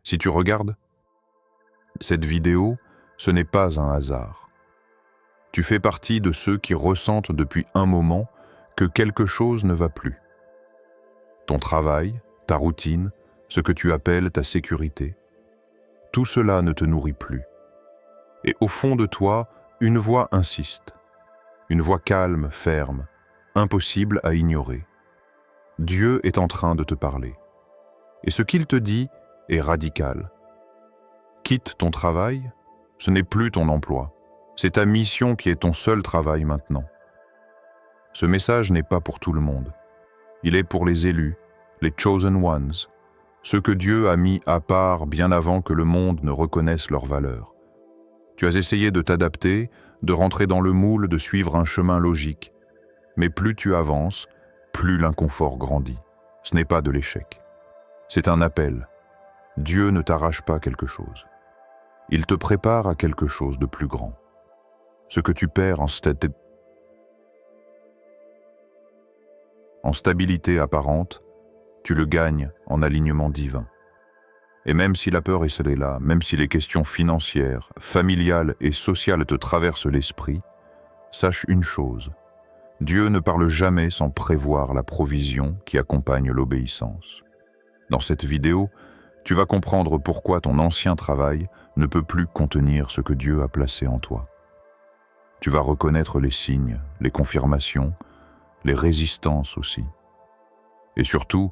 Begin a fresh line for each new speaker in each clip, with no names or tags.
Si tu regardes cette vidéo, ce n'est pas un hasard. Tu fais partie de ceux qui ressentent depuis un moment que quelque chose ne va plus. Ton travail, ta routine, ce que tu appelles ta sécurité, tout cela ne te nourrit plus. Et au fond de toi, une voix insiste. Une voix calme, ferme, impossible à ignorer. Dieu est en train de te parler. Et ce qu'il te dit est radical. Quitte ton travail, ce n'est plus ton emploi. C'est ta mission qui est ton seul travail maintenant. Ce message n'est pas pour tout le monde. Il est pour les élus, les chosen ones, ceux que Dieu a mis à part bien avant que le monde ne reconnaisse leur valeur. Tu as essayé de t'adapter, de rentrer dans le moule, de suivre un chemin logique. Mais plus tu avances, plus l'inconfort grandit. Ce n'est pas de l'échec. C'est un appel. Dieu ne t'arrache pas quelque chose. Il te prépare à quelque chose de plus grand. Ce que tu perds en stabilité apparente, tu le gagnes en alignement divin. Et même si la peur est là, même si les questions financières, familiales et sociales te traversent l'esprit, sache une chose, Dieu ne parle jamais sans prévoir la provision qui accompagne l'obéissance. Dans cette vidéo, tu vas comprendre pourquoi ton ancien travail ne peut plus contenir ce que Dieu a placé en toi. Tu vas reconnaître les signes, les confirmations, les résistances aussi. Et surtout,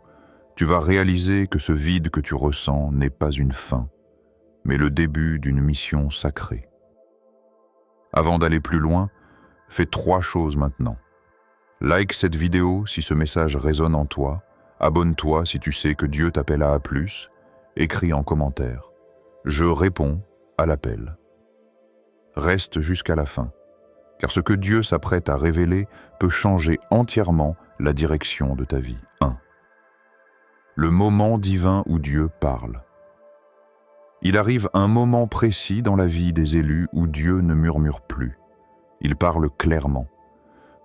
tu vas réaliser que ce vide que tu ressens n'est pas une fin, mais le début d'une mission sacrée. Avant d'aller plus loin, fais 3 choses maintenant. Like cette vidéo si ce message résonne en toi, abonne-toi si tu sais que Dieu t'appelle à plus, écris en commentaire. Je réponds à l'appel. Reste jusqu'à la fin, car ce que Dieu s'apprête à révéler peut changer entièrement la direction de ta vie. 1. Le moment divin où Dieu parle. Il arrive un moment précis dans la vie des élus où Dieu ne murmure plus. Il parle clairement.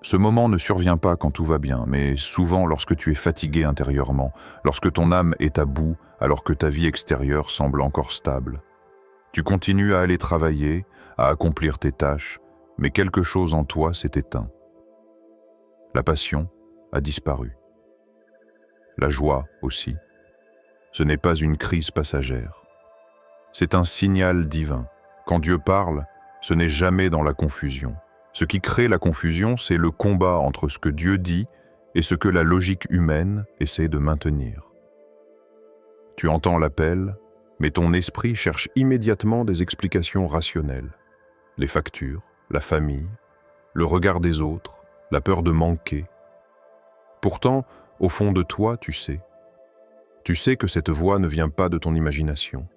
Ce moment ne survient pas quand tout va bien, mais souvent lorsque tu es fatigué intérieurement, lorsque ton âme est à bout alors que ta vie extérieure semble encore stable. Tu continues à aller travailler, à accomplir tes tâches, mais quelque chose en toi s'est éteint. La passion a disparu. La joie aussi. Ce n'est pas une crise passagère. C'est un signal divin. Quand Dieu parle, ce n'est jamais dans la confusion. Ce qui crée la confusion, c'est le combat entre ce que Dieu dit et ce que la logique humaine essaie de maintenir. Tu entends l'appel, mais ton esprit cherche immédiatement des explications rationnelles. Les factures, la famille, le regard des autres, la peur de manquer. Pourtant, au fond de toi, tu sais. Tu sais que cette voix ne vient pas de ton imagination.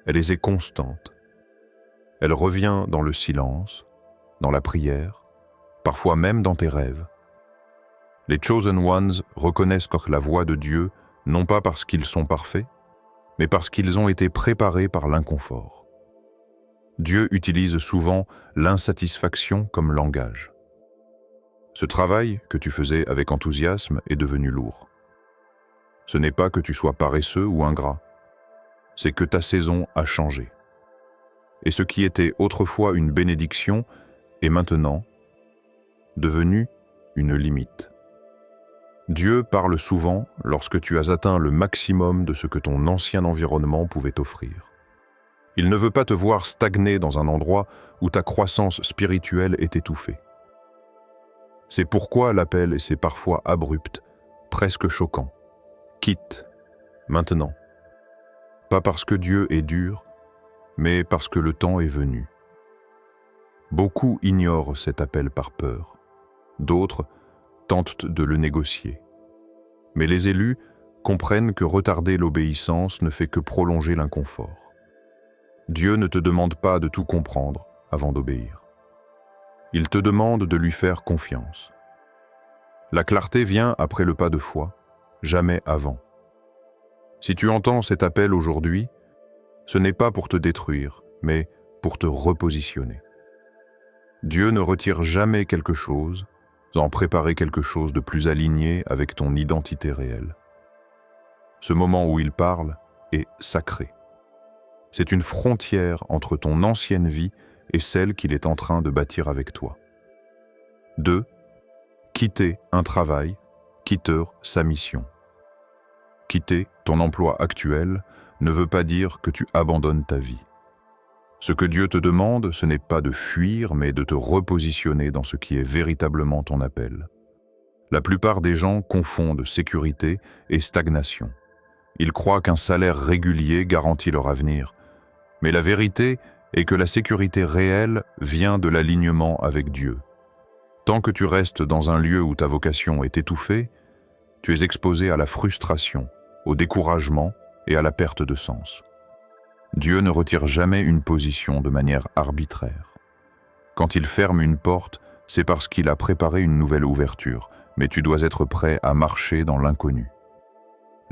Elle est constante. Elle revient dans le silence, dans la prière, parfois même dans tes rêves. Les Chosen Ones reconnaissent la voix de Dieu, non pas parce qu'ils sont parfaits, mais parce qu'ils ont été préparés par l'inconfort. Dieu utilise souvent l'insatisfaction comme langage. Ce travail que tu faisais avec enthousiasme est devenu lourd. Ce n'est pas que tu sois paresseux ou ingrat, c'est que ta saison a changé. Et ce qui était autrefois une bénédiction est maintenant devenu une limite. Dieu parle souvent lorsque tu as atteint le maximum de ce que ton ancien environnement pouvait t'offrir. Il ne veut pas te voir stagner dans un endroit où ta croissance spirituelle est étouffée. C'est pourquoi l'appel est parfois abrupt, presque choquant. Quitte, maintenant. Pas parce que Dieu est dur, mais parce que le temps est venu. Beaucoup ignorent cet appel par peur. D'autres tentent de le négocier. Mais les élus comprennent que retarder l'obéissance ne fait que prolonger l'inconfort. Dieu ne te demande pas de tout comprendre avant d'obéir. Il te demande de lui faire confiance. La clarté vient après le pas de foi, jamais avant. Si tu entends cet appel aujourd'hui, ce n'est pas pour te détruire, mais pour te repositionner. Dieu ne retire jamais quelque chose sans préparer quelque chose de plus aligné avec ton identité réelle. Ce moment où il parle est sacré. C'est une frontière entre ton ancienne vie et celle qu'il est en train de bâtir avec toi. 2. Quitter un travail, quitter sa mission. Quitter ton emploi actuel ne veut pas dire que tu abandonnes ta vie. Ce que Dieu te demande, ce n'est pas de fuir, mais de te repositionner dans ce qui est véritablement ton appel. La plupart des gens confondent sécurité et stagnation. Ils croient qu'un salaire régulier garantit leur avenir. Mais la vérité est que la sécurité réelle vient de l'alignement avec Dieu. Tant que tu restes dans un lieu où ta vocation est étouffée, tu es exposé à la frustration, au découragement et à la perte de sens. Dieu ne retire jamais une position de manière arbitraire. Quand il ferme une porte, c'est parce qu'il a préparé une nouvelle ouverture, mais tu dois être prêt à marcher dans l'inconnu.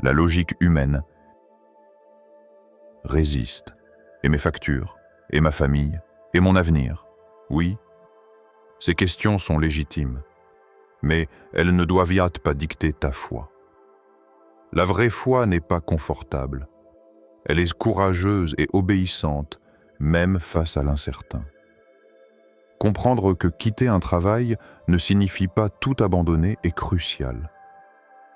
La logique humaine résiste. Et mes factures, et ma famille, et mon avenir. Oui, ces questions sont légitimes, mais elles ne doivent pas dicter ta foi. La vraie foi n'est pas confortable. Elle est courageuse et obéissante, même face à l'incertain. Comprendre que quitter un travail ne signifie pas tout abandonner est crucial.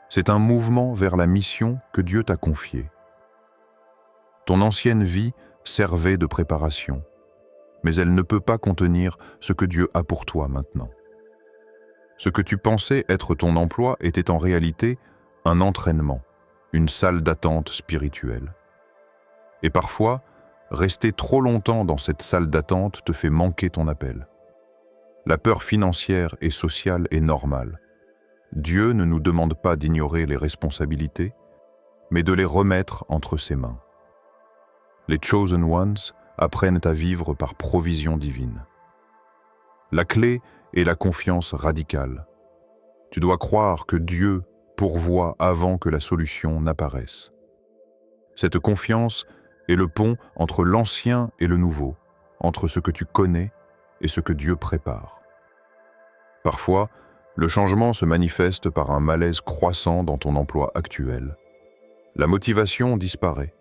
C'est un mouvement vers la mission que Dieu t'a confiée. Ton ancienne vie servait de préparation, mais elle ne peut pas contenir ce que Dieu a pour toi maintenant. Ce que tu pensais être ton emploi était en réalité un entraînement, une salle d'attente spirituelle. Et parfois, rester trop longtemps dans cette salle d'attente te fait manquer ton appel. La peur financière et sociale est normale. Dieu ne nous demande pas d'ignorer les responsabilités, mais de les remettre entre ses mains. Les Chosen Ones apprennent à vivre par provision divine. La clé est la confiance radicale. Tu dois croire que Dieu pourvoit avant que la solution n'apparaisse. Cette confiance est le pont entre l'ancien et le nouveau, entre ce que tu connais et ce que Dieu prépare. Parfois, le changement se manifeste par un malaise croissant dans ton emploi actuel. La motivation disparaît.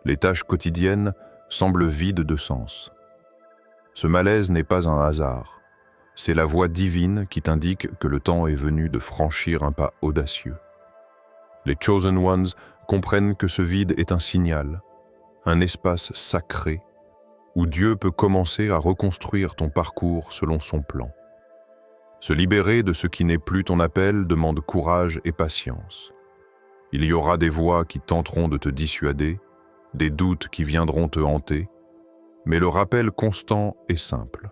Les tâches quotidiennes semblent vides de sens. Ce malaise n'est pas un hasard. C'est la voix divine qui t'indique que le temps est venu de franchir un pas audacieux. Les Chosen Ones comprennent que ce vide est un signal, un espace sacré où Dieu peut commencer à reconstruire ton parcours selon son plan. Se libérer de ce qui n'est plus ton appel demande courage et patience. Il y aura des voix qui tenteront de te dissuader, des doutes qui viendront te hanter, mais le rappel constant est simple.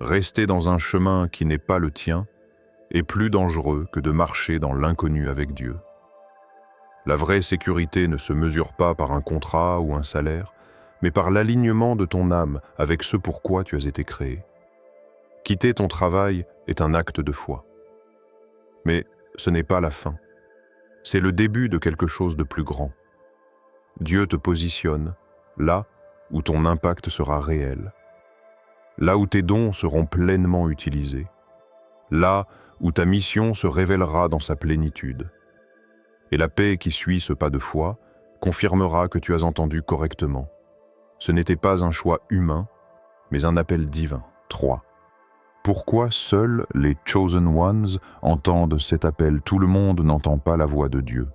Rester dans un chemin qui n'est pas le tien est plus dangereux que de marcher dans l'inconnu avec Dieu. La vraie sécurité ne se mesure pas par un contrat ou un salaire, mais par l'alignement de ton âme avec ce pourquoi tu as été créé. Quitter ton travail est un acte de foi. Mais ce n'est pas la fin. C'est le début de quelque chose de plus grand. Dieu te positionne là où ton impact sera réel, là où tes dons seront pleinement utilisés, là où ta mission se révélera dans sa plénitude. Et la paix qui suit ce pas de foi confirmera que tu as entendu correctement. Ce n'était pas un choix humain, mais un appel divin. 3. Pourquoi seuls les Chosen Ones entendent cet appel? Tout le monde n'entend pas la voix de Dieu.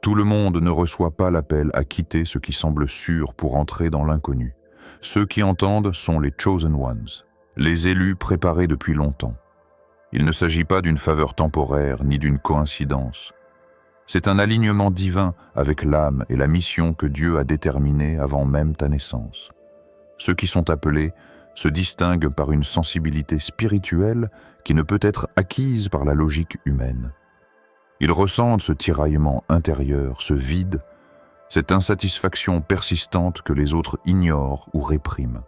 Tout le monde ne reçoit pas l'appel à quitter ce qui semble sûr pour entrer dans l'inconnu. Ceux qui entendent sont les Chosen Ones, les élus préparés depuis longtemps. Il ne s'agit pas d'une faveur temporaire ni d'une coïncidence. C'est un alignement divin avec l'âme et la mission que Dieu a déterminée avant même ta naissance. Ceux qui sont appelés se distinguent par une sensibilité spirituelle qui ne peut être acquise par la logique humaine. Ils ressentent ce tiraillement intérieur, ce vide, cette insatisfaction persistante que les autres ignorent ou répriment.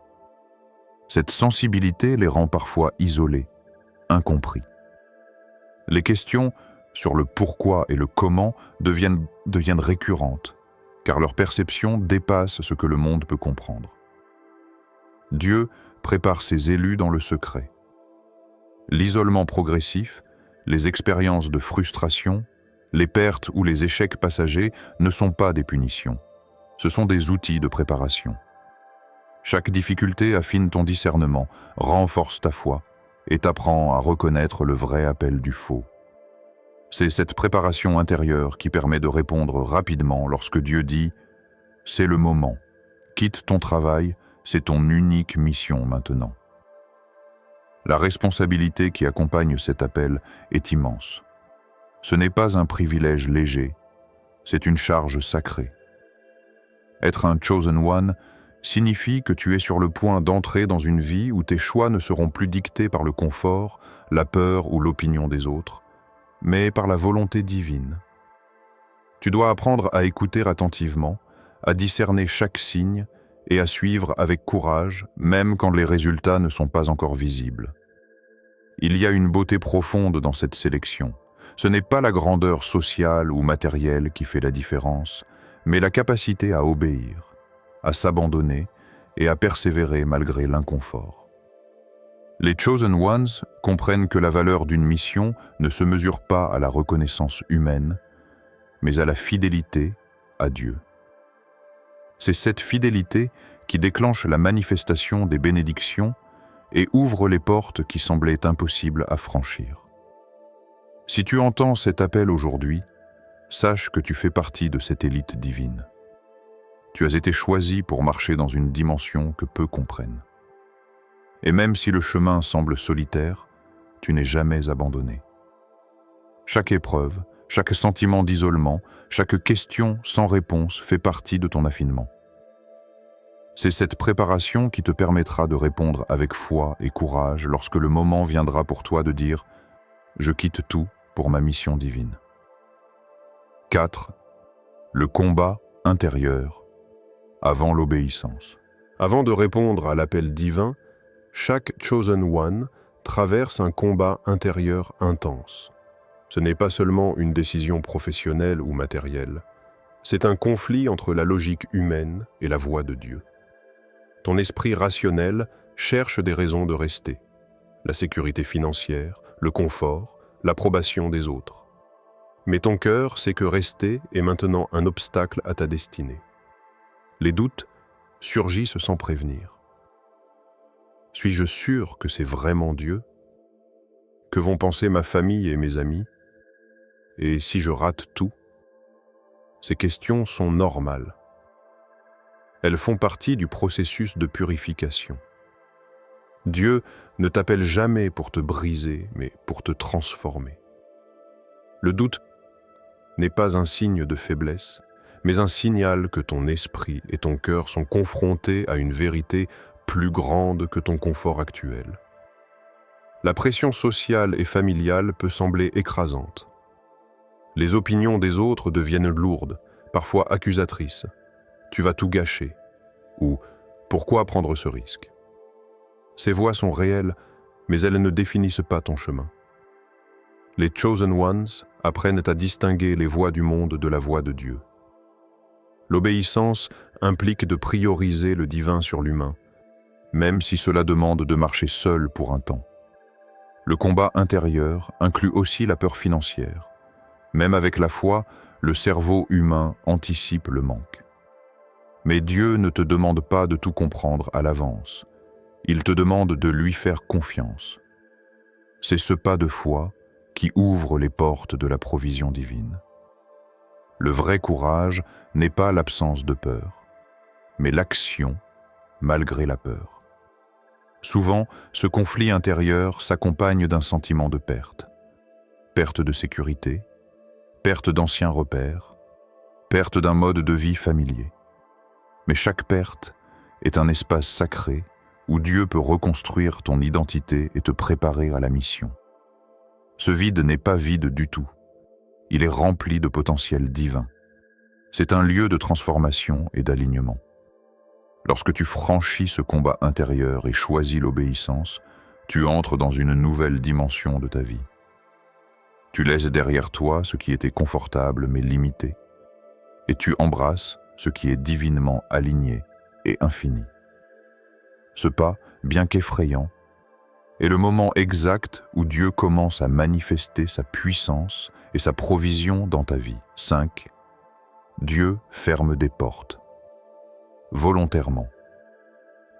Cette sensibilité les rend parfois isolés, incompris. Les questions sur le pourquoi et le comment deviennent récurrentes, car leur perception dépasse ce que le monde peut comprendre. Dieu prépare ses élus dans le secret. L'isolement progressif, les expériences de frustration, les pertes ou les échecs passagers ne sont pas des punitions. Ce sont des outils de préparation. Chaque difficulté affine ton discernement, renforce ta foi et t'apprend à reconnaître le vrai appel du faux. C'est cette préparation intérieure qui permet de répondre rapidement lorsque Dieu dit « C'est le moment, quitte ton travail, c'est ton unique mission maintenant ». La responsabilité qui accompagne cet appel est immense. Ce n'est pas un privilège léger, c'est une charge sacrée. Être un chosen one signifie que tu es sur le point d'entrer dans une vie où tes choix ne seront plus dictés par le confort, la peur ou l'opinion des autres, mais par la volonté divine. Tu dois apprendre à écouter attentivement, à discerner chaque signe et à suivre avec courage, même quand les résultats ne sont pas encore visibles. Il y a une beauté profonde dans cette sélection. Ce n'est pas la grandeur sociale ou matérielle qui fait la différence, mais la capacité à obéir, à s'abandonner et à persévérer malgré l'inconfort. Les Chosen Ones comprennent que la valeur d'une mission ne se mesure pas à la reconnaissance humaine, mais à la fidélité à Dieu. C'est cette fidélité qui déclenche la manifestation des bénédictions et ouvre les portes qui semblaient impossibles à franchir. Si tu entends cet appel aujourd'hui, sache que tu fais partie de cette élite divine. Tu as été choisi pour marcher dans une dimension que peu comprennent. Et même si le chemin semble solitaire, tu n'es jamais abandonné. Chaque épreuve, chaque sentiment d'isolement, chaque question sans réponse fait partie de ton affinement. C'est cette préparation qui te permettra de répondre avec foi et courage lorsque le moment viendra pour toi de dire « Je quitte tout pour ma mission divine ». 4. Le combat intérieur avant l'obéissance. Avant de répondre à l'appel divin, chaque Chosen One traverse un combat intérieur intense. Ce n'est pas seulement une décision professionnelle ou matérielle, c'est un conflit entre la logique humaine et la voix de Dieu. Ton esprit rationnel cherche des raisons de rester, la sécurité financière, le confort, l'approbation des autres. Mais ton cœur sait que rester est maintenant un obstacle à ta destinée. Les doutes surgissent sans prévenir. Suis-je sûr que c'est vraiment Dieu? Que vont penser ma famille et mes amis? Et si je rate tout? Ces questions sont normales. Elles font partie du processus de purification. Dieu ne t'appelle jamais pour te briser, mais pour te transformer. Le doute n'est pas un signe de faiblesse, mais un signal que ton esprit et ton cœur sont confrontés à une vérité plus grande que ton confort actuel. La pression sociale et familiale peut sembler écrasante. Les opinions des autres deviennent lourdes, parfois accusatrices. Tu vas tout gâcher, ou pourquoi prendre ce risque? Ces voix sont réelles, mais elles ne définissent pas ton chemin. Les Chosen Ones apprennent à distinguer les voix du monde de la voix de Dieu. L'obéissance implique de prioriser le divin sur l'humain, même si cela demande de marcher seul pour un temps. Le combat intérieur inclut aussi la peur financière. Même avec la foi, le cerveau humain anticipe le manque. Mais Dieu ne te demande pas de tout comprendre à l'avance. Il te demande de lui faire confiance. C'est ce pas de foi qui ouvre les portes de la provision divine. Le vrai courage n'est pas l'absence de peur, mais l'action malgré la peur. Souvent, ce conflit intérieur s'accompagne d'un sentiment de perte. Perte de sécurité, perte d'anciens repères, perte d'un mode de vie familier. Mais chaque perte est un espace sacré où Dieu peut reconstruire ton identité et te préparer à la mission. Ce vide n'est pas vide du tout. Il est rempli de potentiel divin. C'est un lieu de transformation et d'alignement. Lorsque tu franchis ce combat intérieur et choisis l'obéissance, tu entres dans une nouvelle dimension de ta vie. Tu laisses derrière toi ce qui était confortable mais limité, et tu embrasses ce qui est divinement aligné et infini. Ce pas, bien qu'effrayant, est le moment exact où Dieu commence à manifester sa puissance et sa provision dans ta vie. 5. Dieu ferme des portes. volontairement.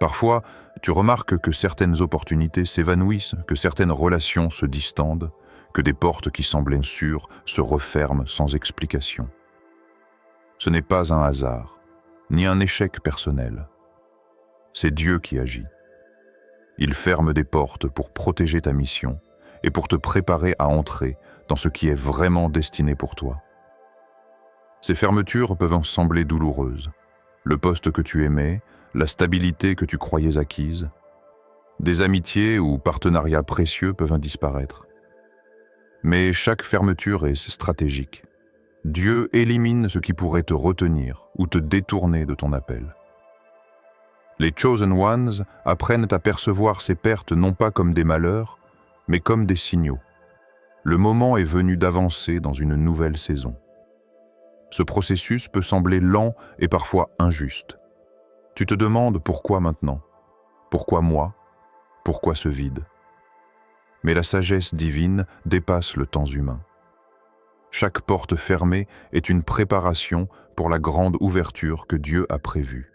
Parfois, tu remarques que certaines opportunités s'évanouissent, que certaines relations se distendent, que des portes qui semblaient sûres se referment sans explication. Ce n'est pas un hasard, ni un échec personnel. C'est Dieu qui agit. Il ferme des portes pour protéger ta mission et pour te préparer à entrer dans ce qui est vraiment destiné pour toi. Ces fermetures peuvent sembler douloureuses. Le poste que tu aimais, la stabilité que tu croyais acquise, des amitiés ou partenariats précieux peuvent disparaître. Mais chaque fermeture est stratégique. Dieu élimine ce qui pourrait te retenir ou te détourner de ton appel. Les Chosen Ones apprennent à percevoir ces pertes non pas comme des malheurs, mais comme des signaux. Le moment est venu d'avancer dans une nouvelle saison. Ce processus peut sembler lent et parfois injuste. Tu te demandes pourquoi maintenant? Pourquoi moi? Pourquoi ce vide? Mais la sagesse divine dépasse le temps humain. Chaque porte fermée est une préparation pour la grande ouverture que Dieu a prévue.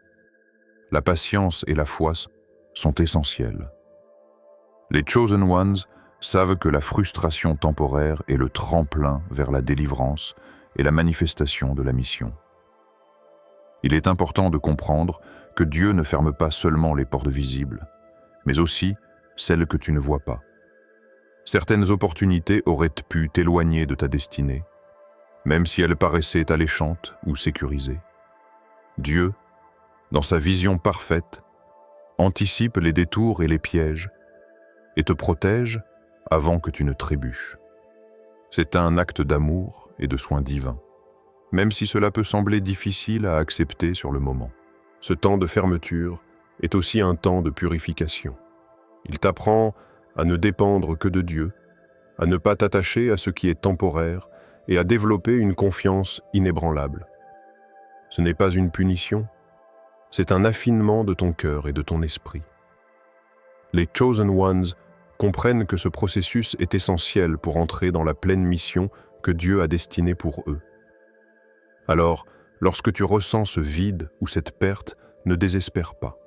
La patience et la foi sont essentielles. Les Chosen Ones savent que la frustration temporaire est le tremplin vers la délivrance et la manifestation de la mission. Il est important de comprendre que Dieu ne ferme pas seulement les portes visibles, mais aussi celles que tu ne vois pas. Certaines opportunités auraient pu t'éloigner de ta destinée, même si elles paraissaient alléchantes ou sécurisées. Dieu, dans sa vision parfaite, anticipe les détours et les pièges et te protège avant que tu ne trébuches. C'est un acte d'amour et de soin divin, même si cela peut sembler difficile à accepter sur le moment. Ce temps de fermeture est aussi un temps de purification. Il t'apprend à ne dépendre que de Dieu, à ne pas t'attacher à ce qui est temporaire et à développer une confiance inébranlable. Ce n'est pas une punition, c'est un affinement de ton cœur et de ton esprit. Les Chosen Ones comprennent que ce processus est essentiel pour entrer dans la pleine mission que Dieu a destinée pour eux. Alors, lorsque tu ressens ce vide ou cette perte, ne désespère pas.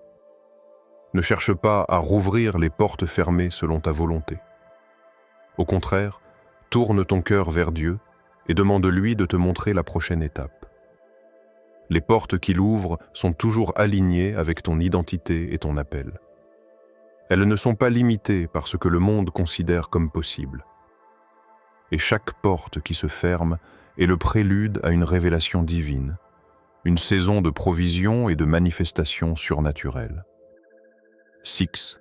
Ne cherche pas à rouvrir les portes fermées selon ta volonté. Au contraire, tourne ton cœur vers Dieu et demande-lui de te montrer la prochaine étape. Les portes qu'il ouvre sont toujours alignées avec ton identité et ton appel. Elles ne sont pas limitées par ce que le monde considère comme possible. Et chaque porte qui se ferme est le prélude à une révélation divine, une saison de provision et de manifestations surnaturelles. 6.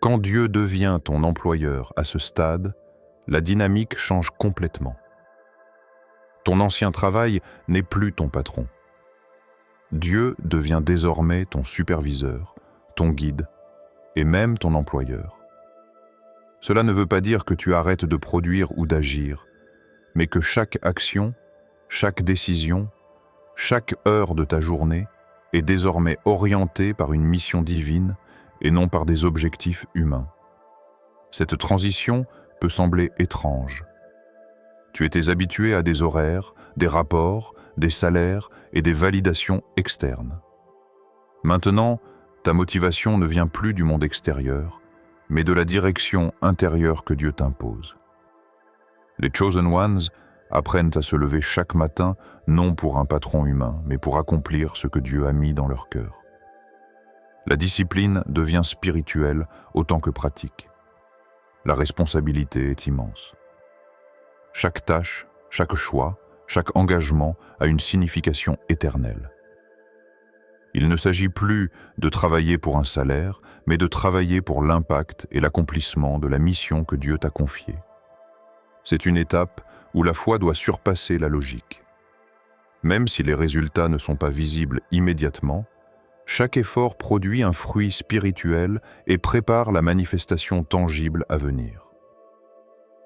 Quand Dieu devient ton employeur à ce stade, la dynamique change complètement. Ton ancien travail n'est plus ton patron. Dieu devient désormais ton superviseur, ton guide et même ton employeur. Cela ne veut pas dire que tu arrêtes de produire ou d'agir, mais que chaque action, chaque décision, chaque heure de ta journée est désormais orientée par une mission divine et non par des objectifs humains. Cette transition peut sembler étrange. Tu étais habitué à des horaires, des rapports, des salaires et des validations externes. Maintenant, ta motivation ne vient plus du monde extérieur, mais de la direction intérieure que Dieu t'impose. Les Chosen Ones apprennent à se lever chaque matin, non pour un patron humain, mais pour accomplir ce que Dieu a mis dans leur cœur. La discipline devient spirituelle autant que pratique. La responsabilité est immense. Chaque tâche, chaque choix, chaque engagement a une signification éternelle. Il ne s'agit plus de travailler pour un salaire, mais de travailler pour l'impact et l'accomplissement de la mission que Dieu t'a confiée. C'est une étape où la foi doit surpasser la logique. Même si les résultats ne sont pas visibles immédiatement, chaque effort produit un fruit spirituel et prépare la manifestation tangible à venir.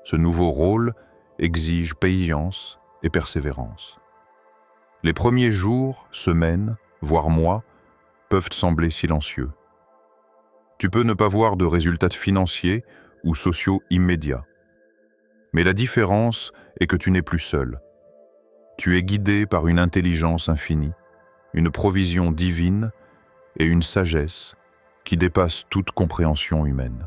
Ce nouveau rôle exige patience et persévérance. Les premiers jours, semaines, voire mois, peuvent sembler silencieux. Tu peux ne pas voir de résultats financiers ou sociaux immédiats. Mais la différence est que tu n'es plus seul. Tu es guidé par une intelligence infinie, une provision divine et une sagesse qui dépasse toute compréhension humaine.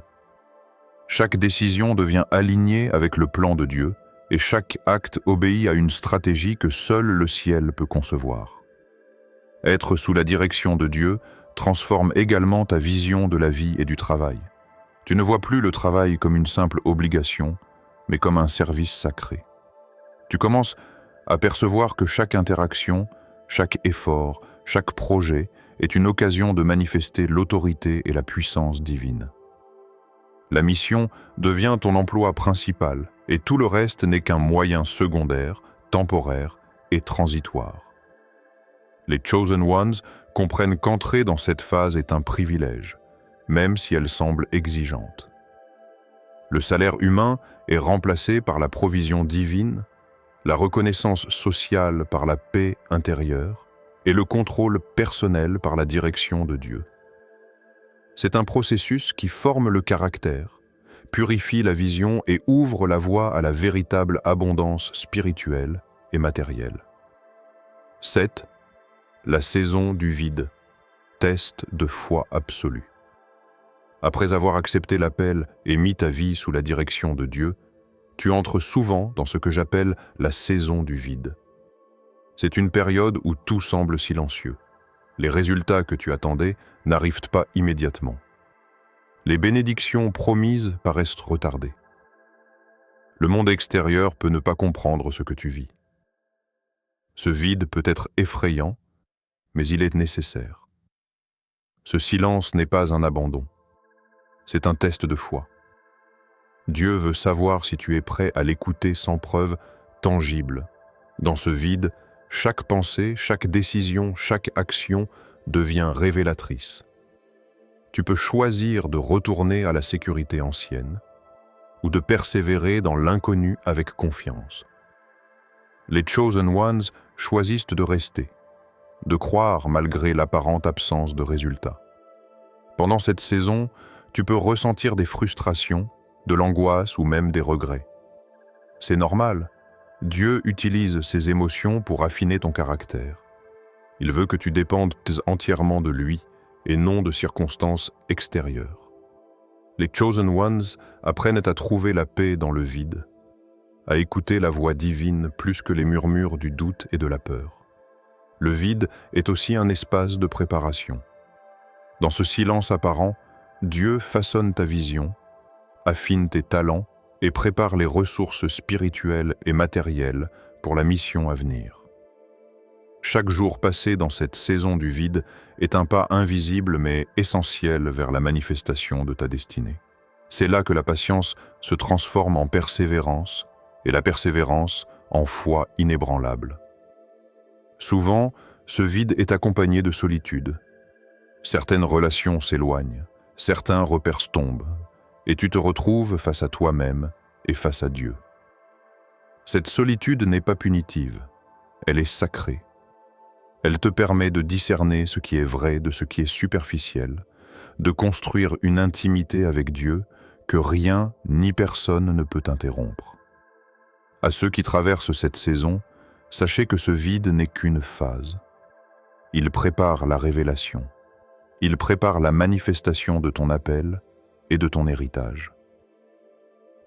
Chaque décision devient alignée avec le plan de Dieu et chaque acte obéit à une stratégie que seul le ciel peut concevoir. Être sous la direction de Dieu transforme également ta vision de la vie et du travail. Tu ne vois plus le travail comme une simple obligation, mais comme un service sacré. Tu commences à percevoir que chaque interaction, chaque effort, chaque projet est une occasion de manifester l'autorité et la puissance divine. La mission devient ton emploi principal et tout le reste n'est qu'un moyen secondaire, temporaire et transitoire. Les Chosen Ones comprennent qu'entrer dans cette phase est un privilège, même si elle semble exigeante. Le salaire humain est remplacé par la provision divine, la reconnaissance sociale par la paix intérieure et le contrôle personnel par la direction de Dieu. C'est un processus qui forme le caractère, purifie la vision et ouvre la voie à la véritable abondance spirituelle et matérielle. 7. La saison du vide, test de foi absolue. Après avoir accepté l'appel et mis ta vie sous la direction de Dieu, tu entres souvent dans ce que j'appelle la saison du vide. C'est une période où tout semble silencieux. Les résultats que tu attendais n'arrivent pas immédiatement. Les bénédictions promises paraissent retardées. Le monde extérieur peut ne pas comprendre ce que tu vis. Ce vide peut être effrayant, mais il est nécessaire. Ce silence n'est pas un abandon. C'est un test de foi. Dieu veut savoir si tu es prêt à l'écouter sans preuve tangible. Dans ce vide, chaque pensée, chaque décision, chaque action devient révélatrice. Tu peux choisir de retourner à la sécurité ancienne ou de persévérer dans l'inconnu avec confiance. Les Chosen Ones choisissent de rester, de croire malgré l'apparente absence de résultats. Pendant cette saison, tu peux ressentir des frustrations, de l'angoisse ou même des regrets. C'est normal. Dieu utilise ces émotions pour affiner ton caractère. Il veut que tu dépendes entièrement de lui et non de circonstances extérieures. Les Chosen Ones apprennent à trouver la paix dans le vide, à écouter la voix divine plus que les murmures du doute et de la peur. Le vide est aussi un espace de préparation. Dans ce silence apparent, Dieu façonne ta vision, affine tes talents et prépare les ressources spirituelles et matérielles pour la mission à venir. Chaque jour passé dans cette saison du vide est un pas invisible mais essentiel vers la manifestation de ta destinée. C'est là que la patience se transforme en persévérance et la persévérance en foi inébranlable. Souvent, ce vide est accompagné de solitude. Certaines relations s'éloignent, certains repères tombent, et tu te retrouves face à toi-même et face à Dieu. Cette solitude n'est pas punitive, elle est sacrée. Elle te permet de discerner ce qui est vrai de ce qui est superficiel, de construire une intimité avec Dieu que rien ni personne ne peut interrompre. À ceux qui traversent cette saison, sachez que ce vide n'est qu'une phase. Il prépare la révélation. Il prépare la manifestation de ton appel et de ton héritage.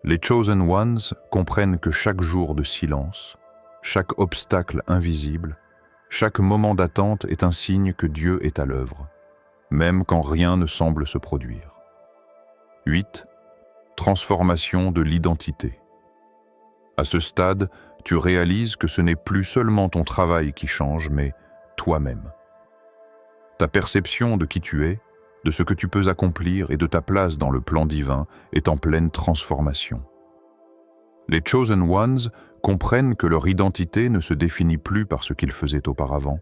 Les Chosen Ones comprennent que chaque jour de silence, chaque obstacle invisible, chaque moment d'attente est un signe que Dieu est à l'œuvre, même quand rien ne semble se produire. 8. Transformation de l'identité. À ce stade, tu réalises que ce n'est plus seulement ton travail qui change, mais toi-même. Ta perception de qui tu es, de ce que tu peux accomplir et de ta place dans le plan divin est en pleine transformation. Les Chosen Ones comprennent que leur identité ne se définit plus par ce qu'ils faisaient auparavant,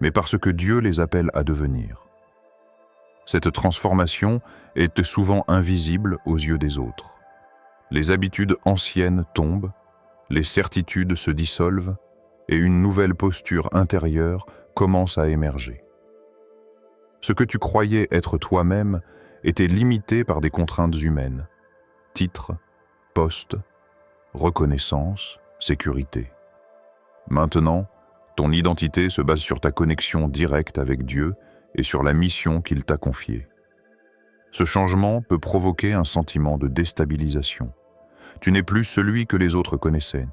mais par ce que Dieu les appelle à devenir. Cette transformation est souvent invisible aux yeux des autres. Les habitudes anciennes tombent, les certitudes se dissolvent et une nouvelle posture intérieure commence à émerger. Ce que tu croyais être toi-même était limité par des contraintes humaines, titre, poste, reconnaissance, sécurité. Maintenant, Ton identité se base sur ta connexion directe avec Dieu et sur la mission qu'il t'a confiée. Ce changement peut provoquer un sentiment de déstabilisation. Tu n'es plus celui que les autres connaissaient.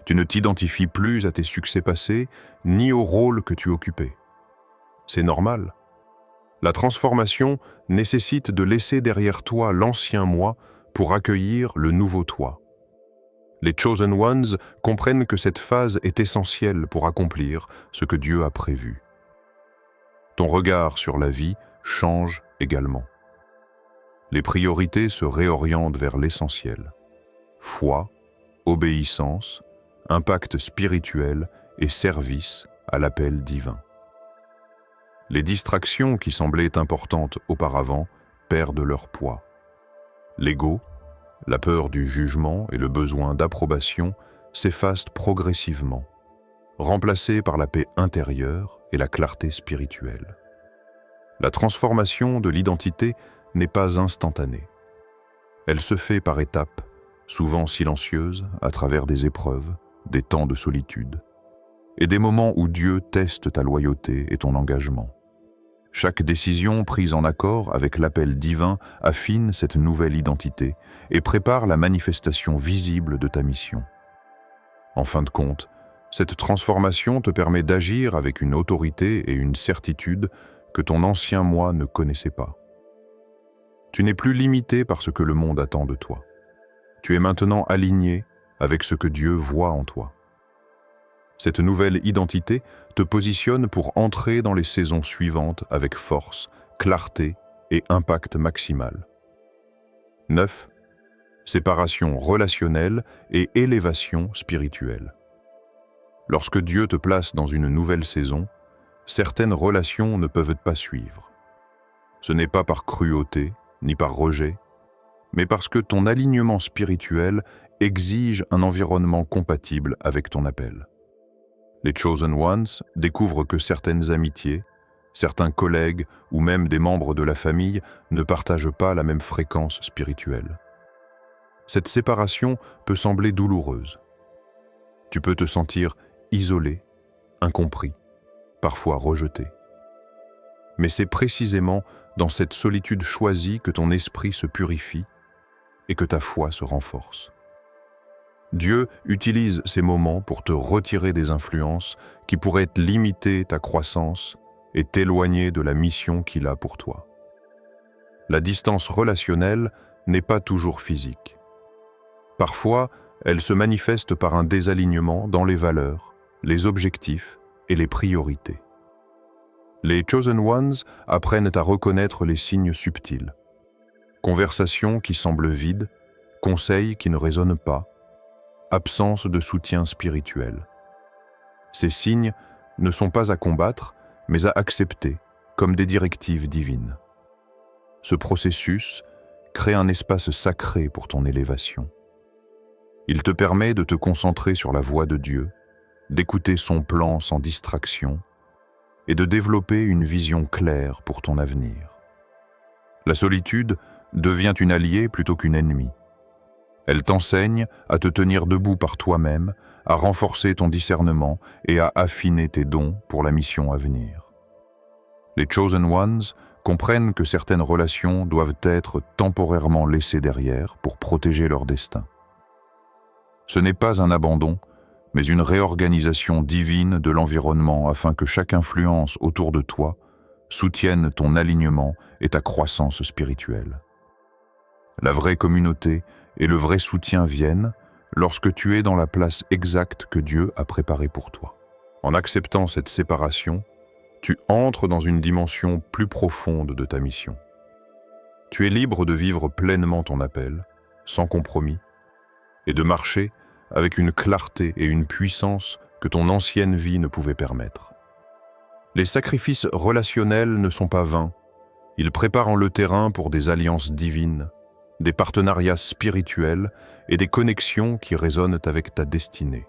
Tu ne t'identifies plus à tes succès passés, ni au rôle que tu occupais. C'est normal. La transformation nécessite de laisser derrière toi l'ancien moi pour accueillir le nouveau toi. Les Chosen Ones comprennent que cette phase est essentielle pour accomplir ce que Dieu a prévu. Ton regard sur la vie change également. Les priorités se réorientent vers l'essentiel. Foi, obéissance, impact spirituel et service à l'appel divin. Les distractions qui semblaient importantes auparavant perdent leur poids. L'ego, la peur du jugement et le besoin d'approbation s'effacent progressivement, remplacés par la paix intérieure et la clarté spirituelle. La transformation de l'identité n'est pas instantanée. Elle se fait par étapes, souvent silencieuses, à travers des épreuves, des temps de solitude, et des moments où Dieu teste ta loyauté et ton engagement. Chaque décision prise en accord avec l'appel divin affine cette nouvelle identité et prépare la manifestation visible de ta mission. En fin de compte, cette transformation te permet d'agir avec une autorité et une certitude que ton ancien moi ne connaissait pas. Tu n'es plus limité par ce que le monde attend de toi. Tu es maintenant aligné avec ce que Dieu voit en toi. Cette nouvelle identité te positionne pour entrer dans les saisons suivantes avec force, clarté et impact maximal. 9. Séparation relationnelle et élévation spirituelle. Lorsque Dieu te place dans une nouvelle saison, certaines relations ne peuvent pas suivre. Ce n'est pas par cruauté ni par rejet, mais parce que ton alignement spirituel exige un environnement compatible avec ton appel. Les Chosen Ones découvrent que certaines amitiés, certains collègues ou même des membres de la famille ne partagent pas la même fréquence spirituelle. Cette séparation peut sembler douloureuse. Tu peux te sentir isolé, incompris, parfois rejeté. Mais c'est précisément dans cette solitude choisie que ton esprit se purifie et que ta foi se renforce. Dieu utilise ces moments pour te retirer des influences qui pourraient limiter ta croissance et t'éloigner de la mission qu'il a pour toi. La distance relationnelle n'est pas toujours physique. Parfois, elle se manifeste par un désalignement dans les valeurs, les objectifs et les priorités. Les Chosen Ones apprennent à reconnaître les signes subtils. Conversations qui semblent vides, conseils qui ne résonnent pas, absence de soutien spirituel. Ces signes ne sont pas à combattre, mais à accepter comme des directives divines. Ce processus crée un espace sacré pour ton élévation. Il te permet de te concentrer sur la voix de Dieu, d'écouter son plan sans distraction et de développer une vision claire pour ton avenir. La solitude devient une alliée plutôt qu'une ennemie. Elle t'enseigne à te tenir debout par toi-même, à renforcer ton discernement et à affiner tes dons pour la mission à venir. Les Chosen Ones comprennent que certaines relations doivent être temporairement laissées derrière pour protéger leur destin. Ce n'est pas un abandon, mais une réorganisation divine de l'environnement afin que chaque influence autour de toi soutienne ton alignement et ta croissance spirituelle. La vraie communauté et le vrai soutien viennent lorsque tu es dans la place exacte que Dieu a préparée pour toi. En acceptant cette séparation, tu entres dans une dimension plus profonde de ta mission. Tu es libre de vivre pleinement ton appel, sans compromis, et de marcher avec une clarté et une puissance que ton ancienne vie ne pouvait permettre. Les sacrifices relationnels ne sont pas vains. Ils préparent le terrain pour des alliances divines, des partenariats spirituels et des connexions qui résonnent avec ta destinée.